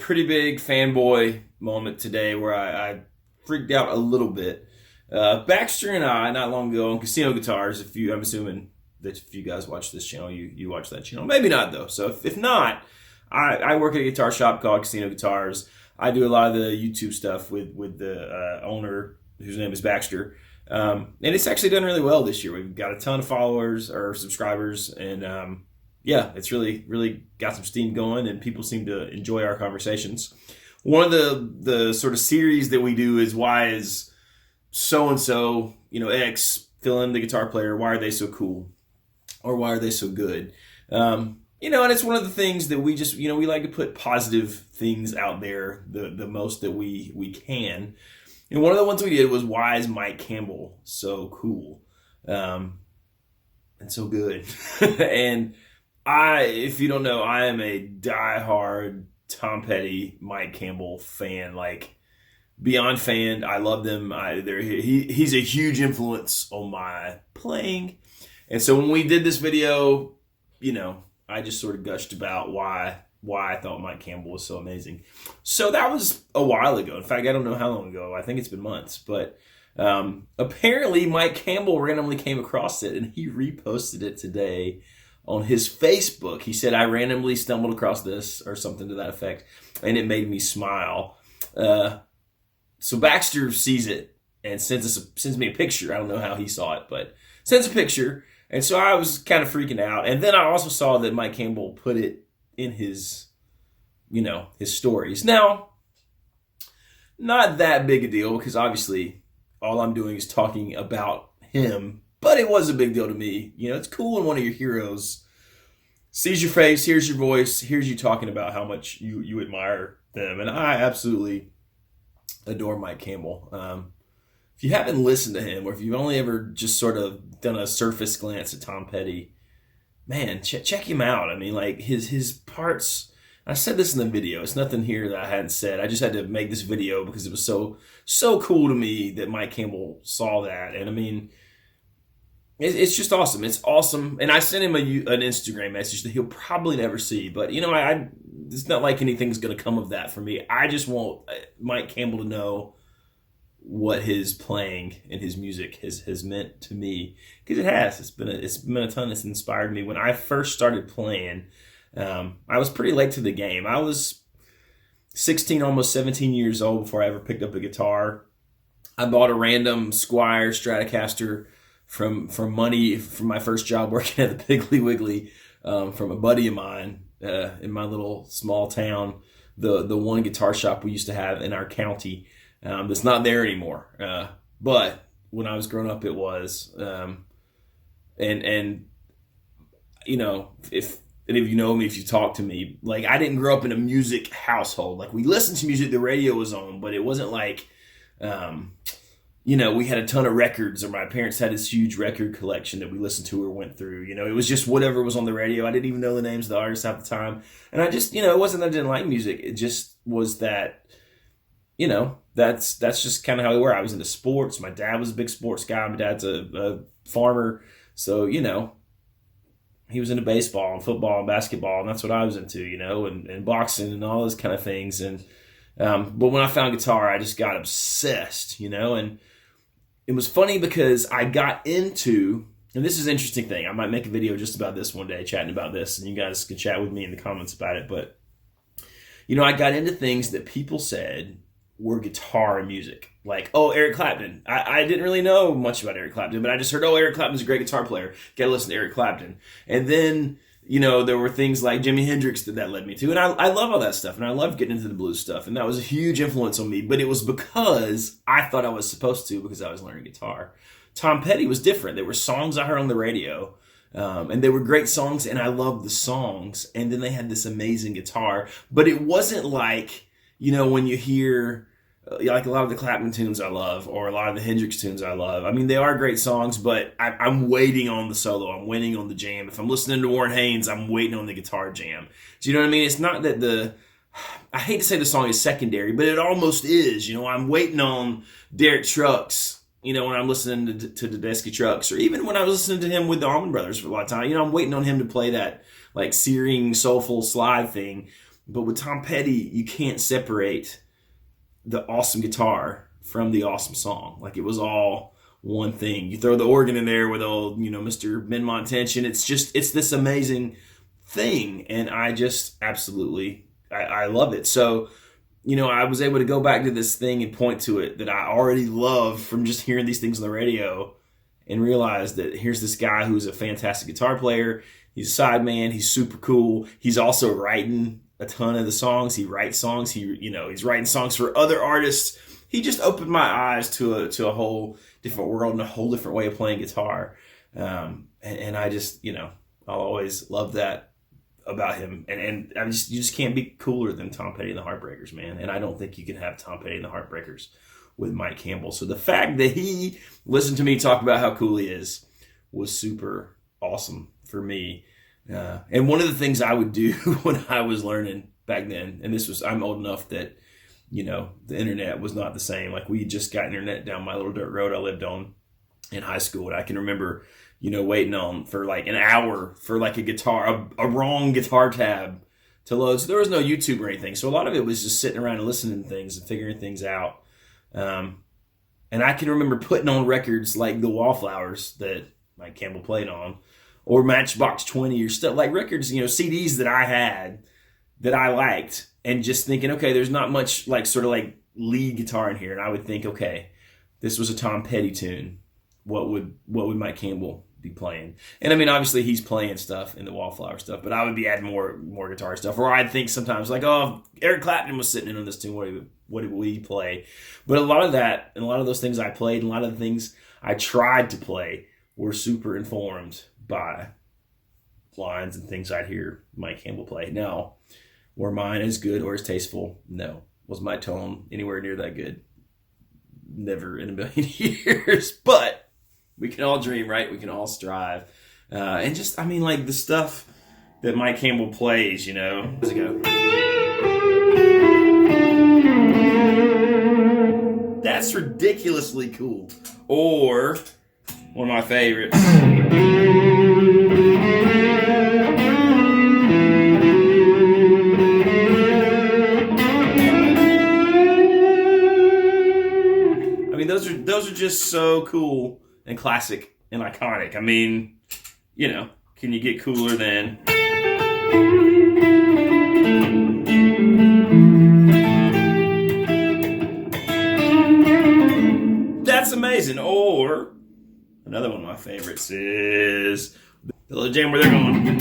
pretty big fanboy moment today where I freaked out a little bit. Baxter and I, not long ago on Casino Guitars, I'm assuming that if you guys watch this channel, you watch that channel. Maybe not, though. So if not, I work at a guitar shop called Casino Guitars. I do a lot of the YouTube stuff with the owner, whose name is Baxter. And it's actually done really well this year. We've got a ton of followers or subscribers, and yeah, it's really got some steam going, and people seem to enjoy our conversations. One of the sort of series that we do is, why is so-and-so, X, fill in the guitar player, why are they so cool? Or why are they so good? And it's one of the things that we just, we like to put positive things out there the most that we can. And one of the ones we did was, why is Mike Campbell so cool? And so good. And if you don't know, I am a diehard Tom Petty, Mike Campbell fan, like beyond fan. I love them. He's a huge influence on my playing. And so when we did this video, I just sort of gushed about why I thought Mike Campbell was so amazing. So that was a while ago. In fact, I don't know how long ago. I think it's been months. But apparently Mike Campbell randomly came across it, and he reposted it today on his Facebook. He said, I randomly stumbled across this, or something to that effect, and it made me smile. So Baxter sees it and sends me a picture. I don't know how he saw it, but sends a picture. And so I was kind of freaking out. And then I also saw that Mike Campbell put it in his stories. Now, not that big a deal, because obviously all I'm doing is talking about him. But it was a big deal to me. It's cool when one of your heroes sees your face, hears your voice, hears you talking about how much you admire them. And I absolutely adore Mike Campbell. If you haven't listened to him, or if you've only ever just sort of done a surface glance at Tom Petty, man, check him out. I mean, like his parts. I said this in the video. It's nothing here that I hadn't said. I just had to make this video because it was so cool to me that Mike Campbell saw that. And I mean, it's just awesome. It's awesome. And I sent him an Instagram message that he'll probably never see. But, it's not like anything's going to come of that for me. I just want Mike Campbell to know what his playing and his music has meant to me. Because it has. It's been a ton. It's inspired me. When I first started playing, I was pretty late to the game. I was 16, almost 17 years old before I ever picked up a guitar. I bought a random Squier Stratocaster from money from my first job working at the Piggly Wiggly, from a buddy of mine in my little small town, the one guitar shop we used to have in our county, that's not there anymore. But when I was growing up, it was. And if any of you know me, if you talk to me, like, I didn't grow up in a music household. Like, we listened to music, the radio was on, but it wasn't like, we had a ton of records, or my parents had this huge record collection that we listened to or went through. It was just whatever was on the radio. I didn't even know the names of the artists at the time. And I just, it wasn't that I didn't like music. It just was that, that's just kind of how we were. I was into sports. My dad was a big sports guy. My dad's a farmer. So, he was into baseball and football and basketball, and that's what I was into, and boxing and all those kind of things. And but when I found guitar, I just got obsessed, and it was funny because I got into, and this is an interesting thing, I might make a video just about this one day, chatting about this, and you guys can chat with me in the comments about it. But, I got into things that people said were guitar and music. Like, Eric Clapton. I didn't really know much about Eric Clapton, but I just heard, Eric Clapton's a great guitar player. Gotta listen to Eric Clapton. And then, there were things like Jimi Hendrix that led me to. And I love all that stuff. And I love getting into the blues stuff. And that was a huge influence on me. But it was because I thought I was supposed to, because I was learning guitar. Tom Petty was different. There were songs I heard on the radio. And they were great songs. And I loved the songs. And then they had this amazing guitar. But it wasn't like, when you hear, like, a lot of the Clapton tunes I love, or a lot of the Hendrix tunes I love. I mean, they are great songs, but I'm waiting on the solo. I'm waiting on the jam. If I'm listening to Warren Haynes, I'm waiting on the guitar jam. Do you know what I mean? It's not that I hate to say the song is secondary, but it almost is. I'm waiting on Derek Trucks, when I'm listening to Tedeschi Trucks, or even when I was listening to him with the Allman Brothers for a lot of time. I'm waiting on him to play that, like, searing, soulful slide thing. But with Tom Petty, you can't separate the awesome guitar from the awesome song. Like, it was all one thing. You throw the organ in there with old, Mr. Minmont tension. It's this amazing thing. And I just absolutely, I love it. So, I was able to go back to this thing and point to it that I already love from just hearing these things on the radio, and realize that here's this guy who's a fantastic guitar player. He's a sideman. He's super cool. He's also writing a ton of the songs. He writes songs. He's writing songs for other artists. He just opened my eyes to a whole different world and a whole different way of playing guitar. And I just, I'll always love that about him. And you just can't be cooler than Tom Petty and the Heartbreakers, man. And I don't think you can have Tom Petty and the Heartbreakers with Mike Campbell. So the fact that he listened to me talk about how cool he is was super awesome for me. And one of the things I would do when I was learning back then, and I'm old enough that, the internet was not the same. Like, we just got internet down my little dirt road I lived on in high school. And I can remember, waiting on for like an hour for like a wrong guitar tab to load. So there was no YouTube or anything. So a lot of it was just sitting around and listening to things and figuring things out. And I can remember putting on records like the Wallflowers that Mike Campbell played on, or Matchbox 20 or stuff like records, CDs that I had that I liked, and just thinking, okay, there's not much like sort of like lead guitar in here. And I would think, okay, this was a Tom Petty tune. What would Mike Campbell be playing? And I mean, obviously he's playing stuff in the Wallflower stuff, but I would be adding more guitar stuff. Or I'd think sometimes like, oh, Eric Clapton was sitting in on this tune. What did we play? But a lot of that, and a lot of those things I played, and a lot of the things I tried to play were super informed by lines and things I'd hear Mike Campbell play. Now, were mine as good or as tasteful? No. Was my tone anywhere near that good? Never in a million years. But we can all dream, right? We can all strive. And just, like the stuff that Mike Campbell plays, How's it go? That's ridiculously cool. Or, one of my favorites. Those are just so cool and classic and iconic. Can you get cooler than... That's amazing. Or another one of my favorites is the little jam where they're going.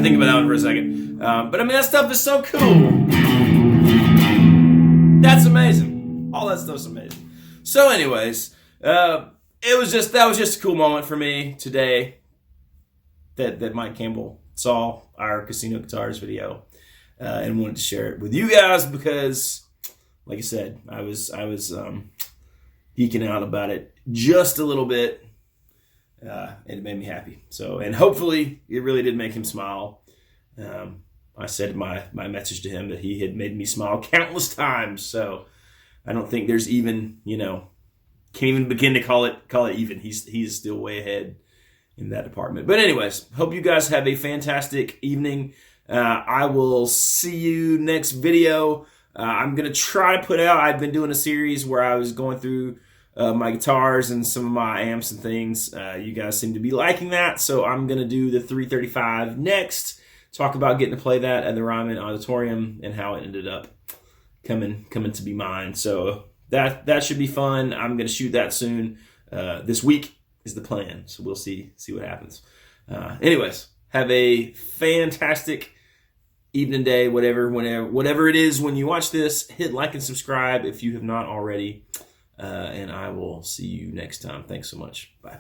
Think about that one for a second. But that stuff is so cool. That's amazing. All that stuff's amazing. So anyways, that was just a cool moment for me today that Mike Campbell saw our Casino Guitars video and wanted to share it with you guys because, like I said, I was geeking out about it just a little bit. And it made me happy. So, and hopefully it really did make him smile. I said my message to him that he had made me smile countless times. So I don't think there's even, can't even begin to call it even. He's still way ahead in that department. But anyways, hope you guys have a fantastic evening. I will see you next video. I'm going to try to put out, I've been doing a series where I was going through my guitars and some of my amps and things. You guys seem to be liking that, so I'm going to do the 335 next. Talk about getting to play that at the Ryman Auditorium and how it ended up coming to be mine. So that should be fun. I'm going to shoot that soon. This week is the plan, so we'll see what happens. Anyways, Have a fantastic evening, day, whatever it is when you watch this. Hit like and subscribe if you have not already. And I will see you next time. Thanks so much. Bye.